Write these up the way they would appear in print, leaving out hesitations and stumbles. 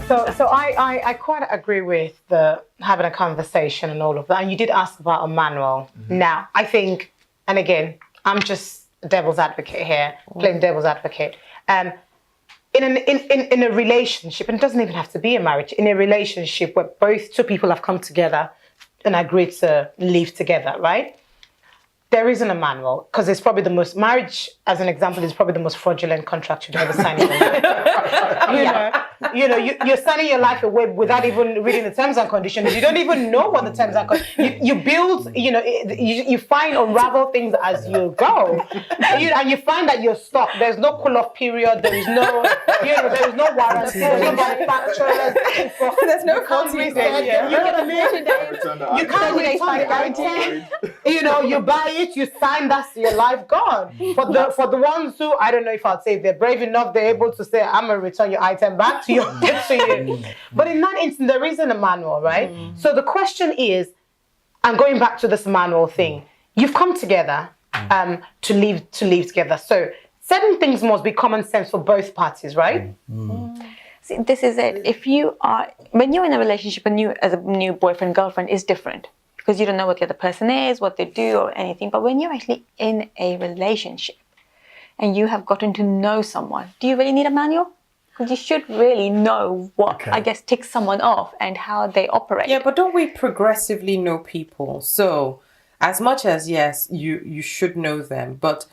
So I quite agree with the having a conversation and all of that. And you did ask about a manual. Now, I think, and again, I'm just devil's advocate here, playing devil's advocate. In a relationship, and it doesn't even have to be a marriage, in a relationship where two people have come together and agreed to live together, right? There isn't a manual, because it's probably marriage, as an example, is probably the most fraudulent contract you've ever signed in your life. You're signing your life away without even reading the terms and conditions. You don't even know what the terms and conditions. You build, you find unravel things as you go, and you find that you're stuck. There's no cool-off period. There is no, there is no warranty. There's no manufacturers. There's no faulty reason. You know what I mean? You can't return the item. You buy it. You sign, that's your life gone. For the ones who, I don't know if I'd say they're brave enough, they're able to say, I'm gonna return your item back to you. But in that instance, there isn't a manual, right? So the question is, and going back to this manual thing, you've come together to live together. So certain things must be common sense for both parties, right? See, this is it. When you're in a relationship, as a new boyfriend, girlfriend is different. Because you don't know what the other person is, what they do or anything. But when you're actually in a relationship and you have gotten to know someone, do you really need a manual? Because you should really know what, I guess, ticks someone off and how they operate. Yeah, but don't we progressively know people? So as much as, yes, you should know them, but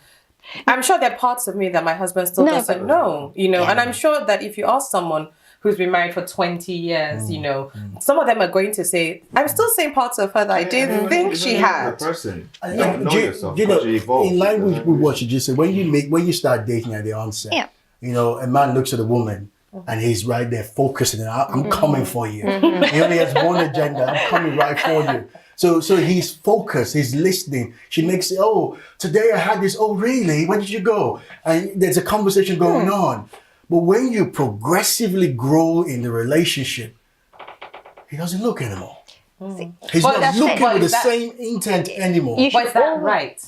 I'm sure there are parts of me that my husband still doesn't know, and I'm sure that if you ask someone who's been married for 20 years, some of them are going to say, I'm still seeing parts of her that I didn't think she had. The person. You don't know yourself. In line with what you just said, when you start dating at the onset, a man looks at a woman and he's right there focusing, I'm coming for you. He only has one agenda, I'm coming right for you. So he's focused, he's listening. She makes it, today I had this, really? Where did you go? And there's a conversation going on. But when you progressively grow in the relationship, he doesn't look anymore. He's not looking with the same intent anymore. But is that right?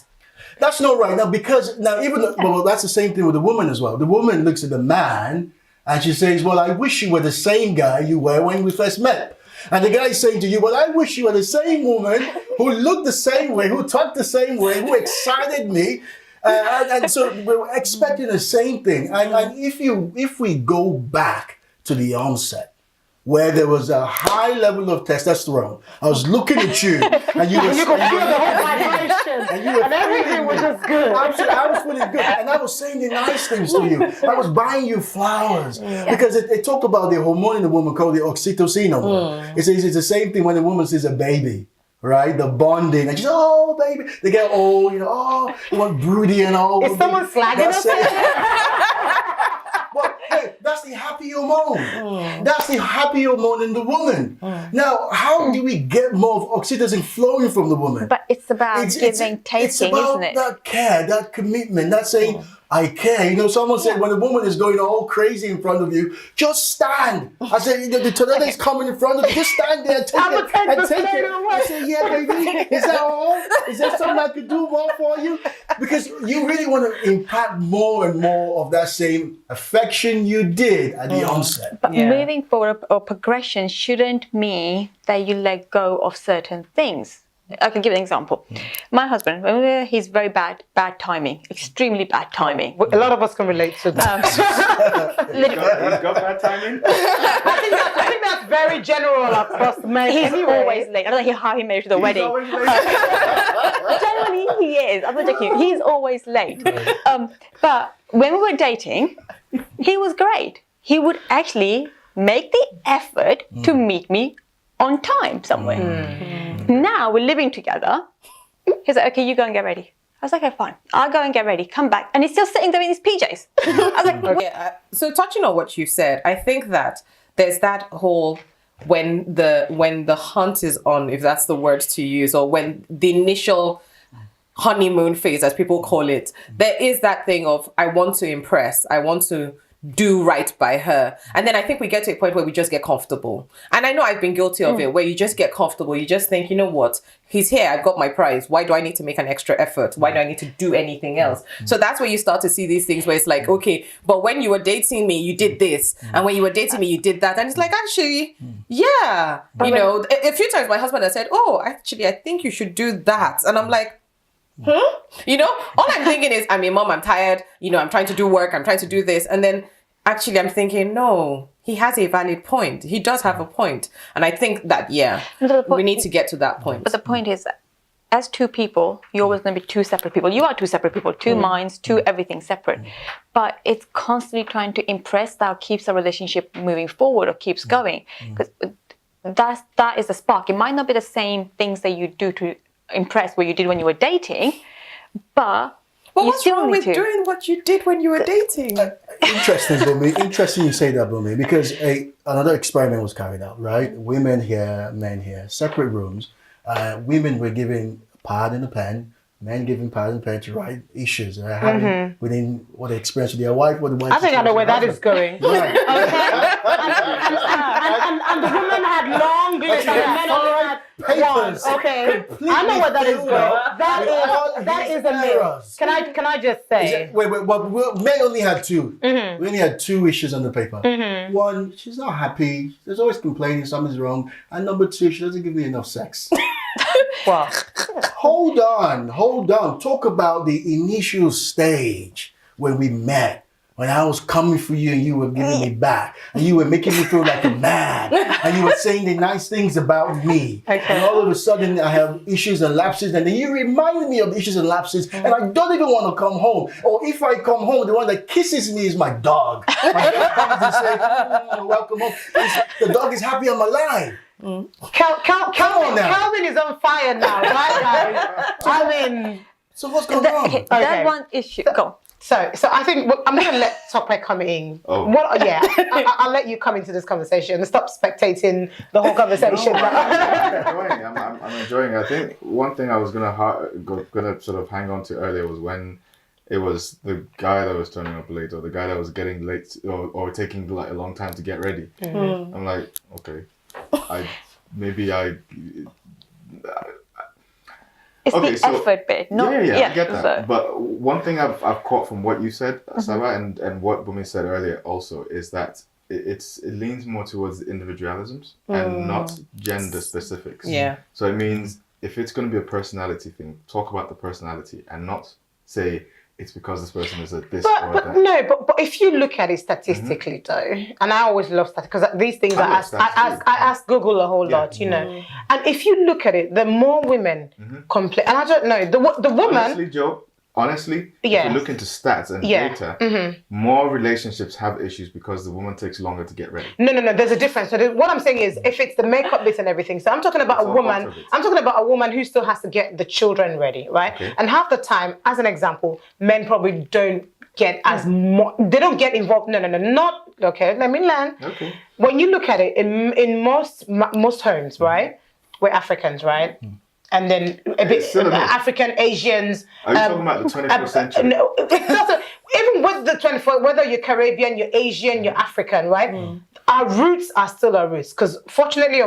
That's not right. Now, that's the same thing with the woman as well. The woman looks at the man and she says, well, I wish you were the same guy you were when we first met. And the guy is saying to you, well, I wish you were the same woman who looked the same way, who talked the same way, who excited me. And so we're expecting the same thing. And if we go back to the onset, where there was a high level of testosterone, I was looking at you, and you could feel the whole vibration, and everything was just good. I was feeling good, and I was saying the nice things to you. I was buying you flowers because they talk about the hormone in the woman called the oxytocin. It's the same thing when a woman sees a baby. Right, the bonding, and she's baby, they get old, you want broody and all. Is someone slagging us? Well, hey, that's the happy hormone. That's the happy hormone in the woman. Now, how do we get more of oxytocin flowing from the woman? But it's about taking, isn't it? It's about that care, that commitment, that saying, I care. Someone said when a woman is going all crazy in front of you, just stand. I said, the tornado is coming in front of you, just stand there and take it. I said, yeah, baby, is that all? Is there something I could do more for you? Because you really want to impact more and more of that same affection you did at the onset. But moving forward or progression shouldn't mean that you let go of certain things. I can give an example. My husband, he's very bad timing, extremely bad timing. A lot of us can relate to that. He's got bad timing? I think that's very general across men. He's always late. I don't know how he made it to the wedding. Generally, he is. I'm not joking. He's always late. But when we were dating, he was great. He would actually make the effort to meet me on time somewhere. Now we're living together. He's like, okay, you go and get ready. I was like, okay, fine. I'll go and get ready. Come back. And he's still sitting there in his PJs. I was like, okay. So touching on what you said, I think that there's that whole when the hunt is on, if that's the word to use, or when the initial honeymoon phase, as people call it, there is that thing of I want to impress. I want to do right by her. And then I think we get to a point where we just get comfortable. And I know I've been guilty of it, where you just get comfortable. You just think, you know what? He's here. I've got my prize. Why do I need to make an extra effort? Why do I need to do anything else? So that's where you start to see these things where it's like, okay, but when you were dating me, you did this. And when you were dating me, you did that. And it's like, actually, yeah. You know, a few times my husband has said, oh, actually, I think you should do that. And I'm like, you know, all I'm thinking is, I mean, Mom, I'm tired. You know, I'm trying to do work. I'm trying to do this. And then actually I'm thinking, no, he has a valid point. He does have a point. And I think that, we need to get to that point. But the point is, as two people, you're always going to be two separate people. You are two separate people, two minds, two everything separate. But it's constantly trying to impress that keeps the relationship moving forward or keeps going. Because that is the spark. It might not be the same things that you do to impress what you did when you were dating, but what's wrong with doing what you did when you were dating? Interesting, Bunmi. Interesting you say that, Bunmi, because another experiment was carried out, right? Women here, men here, separate rooms. Women were given pad and a pen, men given pad and pen to write issues they're having within what they experienced with their wife, what the wife. I think I know where that is going. Right. And the woman had long lists and the men only had papers. one. Okay, I know where that is going. That is a myth. Can I just say? Wait. Men only had two. We only had two issues on the paper. One, she's not happy. There's always complaining something's wrong. And number two, she doesn't give me enough sex. Well, Hold on. Talk about the initial stage when we met. When I was coming for you and you were giving me back. And you were making me feel like a man. And you were saying the nice things about me. Okay. And all of a sudden I have issues and lapses. And then you remind me of issues and lapses. And I don't even want to come home. Or if I come home, the one that kisses me is my dog. My dog comes and says, welcome home. The dog is happy I'm alive. Kelvin is on fire now, right, guys? I mean, so what's going on? Okay, that one issue. Go. So I think I'm going to let Tope come in. Oh. I'll let you come into this conversation and stop spectating the whole conversation. I'm enjoying it. I think one thing I was gonna sort of hang on to earlier was when it was the guy that was turning up late or the guy that was getting late or taking like a long time to get ready. I'm like, okay, It's the effort bit, not I get that. So. But one thing I've caught from what you said, Saba, and what Bunmi said earlier also is that it leans more towards individualisms and not gender specifics. Yeah. So it means if it's going to be a personality thing, talk about the personality and not say it's because this person is a this or that. No, but if you look at it statistically though, and I always love stats because these things I ask Google a whole lot, you know. And if you look at it, the more women complain, and I don't know, the woman. Honestly, Joe, if you look into stats and data, more relationships have issues because the woman takes longer to get ready. No, there's a difference. So what I'm saying is, if it's the makeup bit and everything, so I'm talking about a woman who still has to get the children ready, right? Okay. And half the time, as an example, men probably don't get as much, they don't get involved. Not, okay, let me learn. Okay. When you look at it, in most homes, right, we're Africans, right? And then a bit African, Asians. Are you talking about the 21st century? No, even with the 24th, whether you're Caribbean, you're Asian, you're African, right? Our roots are still our roots. Because unfortunately,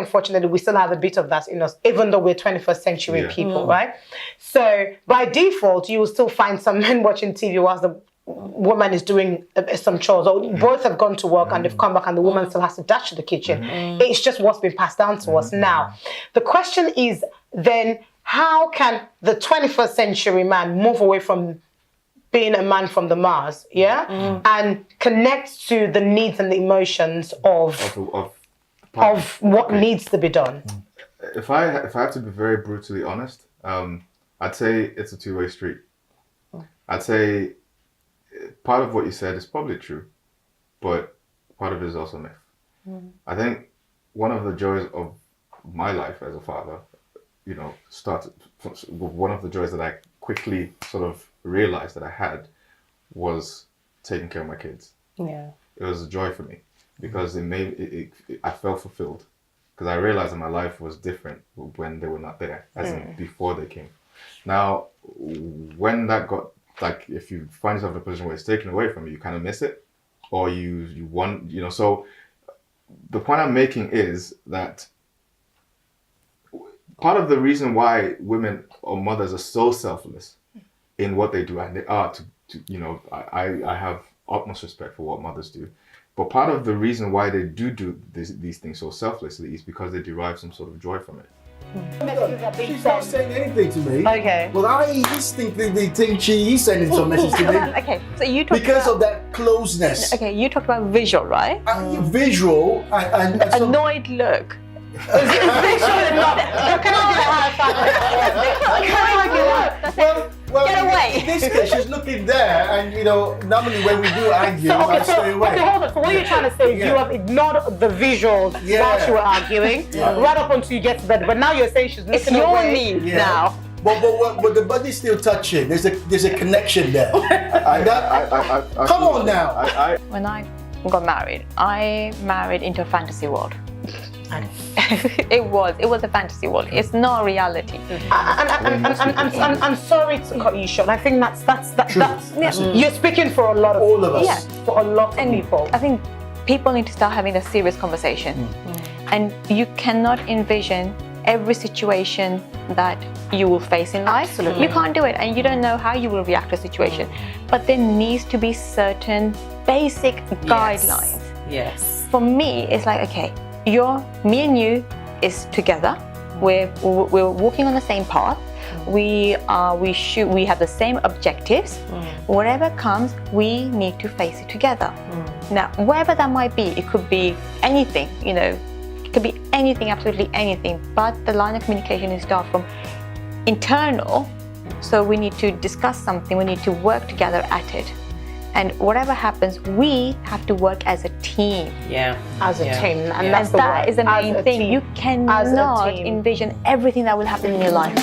we still have a bit of that in us, even though we're 21st century people, right? So by default, you will still find some men watching TV whilst the woman is doing some chores, or both have gone to work and they've come back and the woman still has to dash to the kitchen. It's just what's been passed down to us now. The question is then, how can the 21st century man move away from being a man from the Mars, and connect to the needs and the emotions of what needs to be done? If I have to be very brutally honest, I'd say it's a two-way street. I'd say part of what you said is probably true, but part of it is also myth. I think one of the joys of my life as a father, started with one of the joys that I quickly sort of realized that I had was taking care of my kids. Yeah, it was a joy for me because I felt fulfilled because I realized that my life was different when they were not there, as in before they came. Now, when that got, like, if you find yourself in a position where it's taken away from you, you kind of miss it. or you want, so the point I'm making is that part of the reason why women or mothers are so selfless in what they do, and they are I have utmost respect for what mothers do, but part of the reason why they do these things so selflessly is because they derive some sort of joy from it. She's not saying anything to me. Okay. Well, I distinctly think she's sending some message to me. Okay, so you talked Because about, of that closeness. Okay, you talked about visual, right? Visual and some- Annoyed look. Can I get a high five? Well, Get away. in this case, she's looking there, and normally when we do argue, I stay away. Okay, hold on. So what you're trying to say is you have ignored the visuals while you were arguing, right up until you get to bed. But now you're saying she's looking It's your away. need Yeah. now. But the body's still touching. There's a connection there. Come on now. When I got married, I married into a fantasy world. It was a fantasy world. It's not reality. I'm sorry to cut you short. I think that's you're speaking for a lot of All of us. Yeah. for a lot of people. I think people need to start having a serious conversation. And you cannot envision every situation that you will face in life. Absolutely. You can't do it, and you don't know how you will react to a situation. But there needs to be certain basic guidelines. Yes. For me, it's like, okay, me and you is together. We're walking on the same path. We have the same objectives. Whatever comes, we need to face it together. Now, wherever that might be, it could be anything, it could be anything, absolutely anything. But the line of communication is start from internal. So we need to discuss something. We need to work together at it. And whatever happens, we have to work as a team. Yeah. As a team, and And that's the that word. is the As main a thing. team. You As a cannot team. envision everything that will happen in your life.